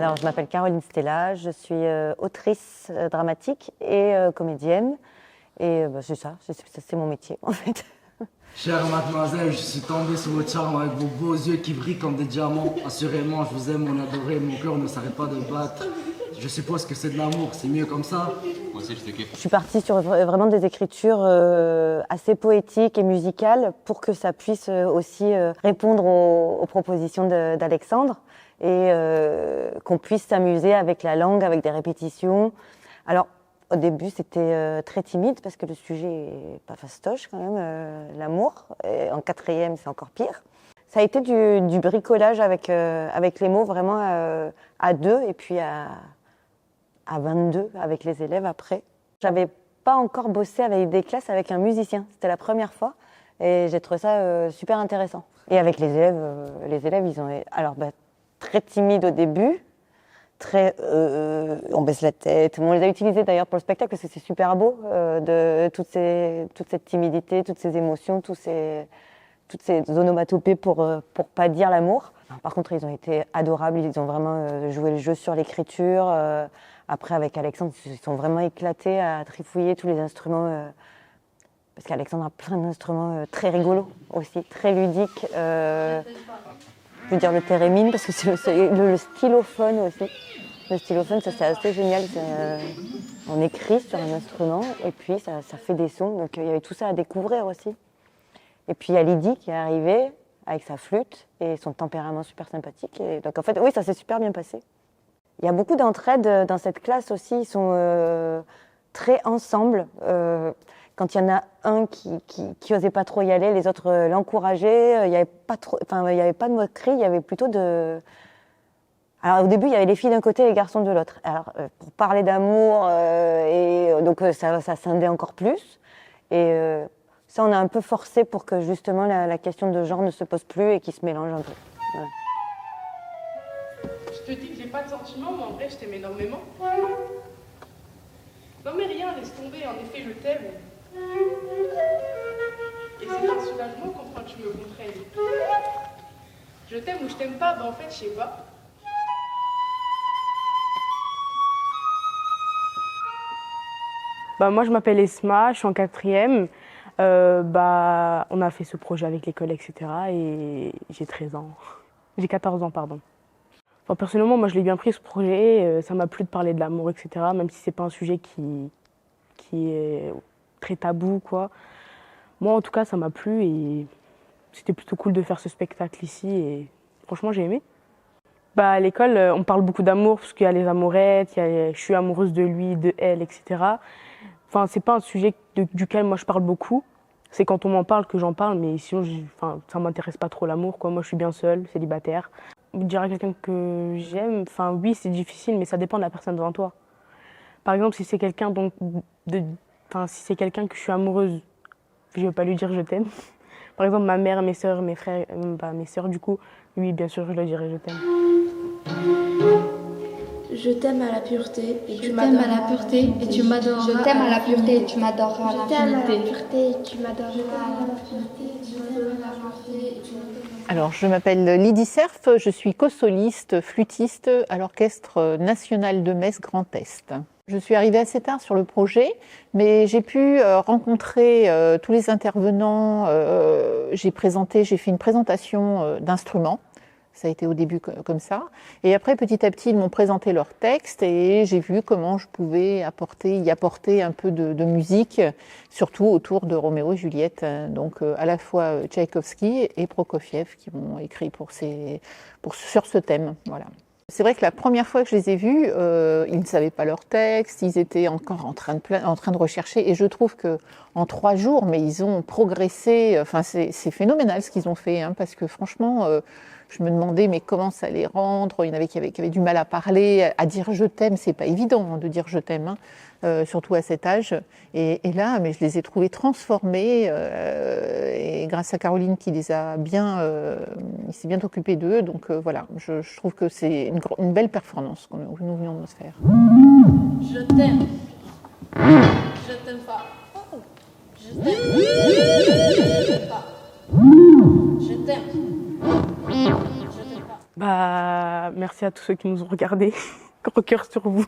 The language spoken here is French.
Alors, je m'appelle Caroline Stella, je suis autrice dramatique et comédienne. Et c'est ça, c'est mon métier en fait. Chère mademoiselle, je suis tombé sous votre charme avec vos beaux yeux qui brillent comme des diamants. Assurément, je vous aime, mon adoré, mon cœur ne s'arrête pas de battre. Je suppose que c'est de l'amour, c'est mieux comme ça. Moi aussi, je te kiffe. Je suis partie sur vraiment des écritures assez poétiques et musicales pour que ça puisse aussi répondre aux propositions d'Alexandre et qu'on puisse s'amuser avec la langue, avec des répétitions. Alors, au début, c'était très timide parce que le sujet est pas fastoche quand même, l'amour. Et en quatrième, c'est encore pire. Ça a été du bricolage avec les mots vraiment à deux et puis à 22 avec les élèves après. J'avais pas encore bossé avec des classes avec un musicien. C'était la première fois et j'ai trouvé ça super intéressant. Et avec les élèves, ils ont très timides au début. On baisse la tête. On les a utilisés d'ailleurs pour le spectacle parce que c'est super beau de toute cette timidité, toutes ces émotions, toutes ces onomatopées pour pas dire l'amour. Par contre, ils ont été adorables. Ils ont vraiment joué le jeu sur l'écriture. Après, avec Alexandre, ils se sont vraiment éclatés à trifouiller tous les instruments. Parce qu'Alexandre a plein d'instruments très rigolos aussi, très ludiques. Je veux dire le thérémine parce que c'est le stylophone aussi. Le stylophone, ça c'est assez génial. On écrit sur un instrument et puis ça fait des sons. Donc il y avait tout ça à découvrir aussi. Et puis il y a Lydie qui est arrivée avec sa flûte et son tempérament super sympathique. Et donc en fait, oui, ça s'est super bien passé. Il y a beaucoup d'entraide dans cette classe aussi. Ils sont très ensemble. Quand il y en a un qui osait pas trop y aller, les autres l'encourageaient. Il y avait pas de moquerie, il y avait plutôt de. Alors au début, il y avait les filles d'un côté et les garçons de l'autre. Alors pour parler d'amour donc ça scindait encore plus. Et ça, on a un peu forcé pour que justement la question de genre ne se pose plus et qu'ils se mélangent un peu. Voilà. Je te dis que j'ai pas de sentiments, mais en vrai, je t'aime énormément. Non mais rien, laisse tomber, en effet, je t'aime. Et c'est un soulagement quand tu me comprennes. Je t'aime ou je t'aime pas, en fait, je sais pas. Moi, je m'appelle Esma, je suis en quatrième. On a fait ce projet avec l'école, etc. Et j'ai 13 ans. J'ai 14 ans, pardon. Personnellement, moi, je l'ai bien pris, ce projet. Ça m'a plu de parler de l'amour, etc. Même si c'est pas un sujet qui est très tabou, quoi. Moi, en tout cas, ça m'a plu et c'était plutôt cool de faire ce spectacle ici. Et franchement, j'ai aimé. À l'école, on parle beaucoup d'amour parce qu'il y a les amourettes, je suis amoureuse de lui, de elle, etc. C'est pas un sujet duquel moi je parle beaucoup. C'est quand on m'en parle que j'en parle, mais sinon, ça m'intéresse pas trop l'amour, quoi. Moi, je suis bien seule, célibataire. Dire à quelqu'un que j'aime, oui, c'est difficile, mais ça dépend de la personne devant toi. Par exemple, si c'est quelqu'un si c'est quelqu'un que je suis amoureuse, je vais pas lui dire je t'aime. Par exemple, ma mère, mes sœurs, mes frères, mes sœurs, du coup, oui, bien sûr, je leur dirai je t'aime. Je t'aime à la pureté et tu m'adoreras. Je t'aime à la pureté et tu m'adoreras. Je t'aime à la pureté et tu m'adoreras. Je t'aime à la pureté et tu m'adoreras. Alors, je m'appelle Lydie Serf, je suis co-soliste, flûtiste à l'Orchestre national de Metz Grand Est. Je suis arrivée assez tard sur le projet, mais j'ai pu rencontrer tous les intervenants. J'ai fait une présentation d'instruments. Ça a été au début comme ça. Et après, petit à petit, ils m'ont présenté leur texte et j'ai vu comment je pouvais y apporter un peu de musique, surtout autour de Roméo et Juliette. Donc, à la fois Tchaïkovski et Prokofiev qui m'ont écrit sur ce thème. Voilà. C'est vrai que la première fois que je les ai vus, ils ne savaient pas leur texte, ils étaient encore en train de rechercher. Et je trouve qu'en 3 jours, mais ils ont progressé. C'est phénoménal ce qu'ils ont fait, parce que franchement, je me demandais mais comment ça les rendre. Il y en avait qui avaient du mal à parler, à dire je t'aime. C'est pas évident de dire je t'aime. surtout à cet âge. Et là, mais je les ai trouvés transformés. Et grâce à Caroline qui les a bien, il s'est bien occupé d'eux. Donc voilà, je trouve que c'est une belle performance que nous venons de faire. Je t'aime. Je t'aime pas. Je t'aime. Je t'aime pas. Je t'aime. Je t'aime pas. Bah, merci à tous ceux qui nous ont regardés. Gros cœur sur vous.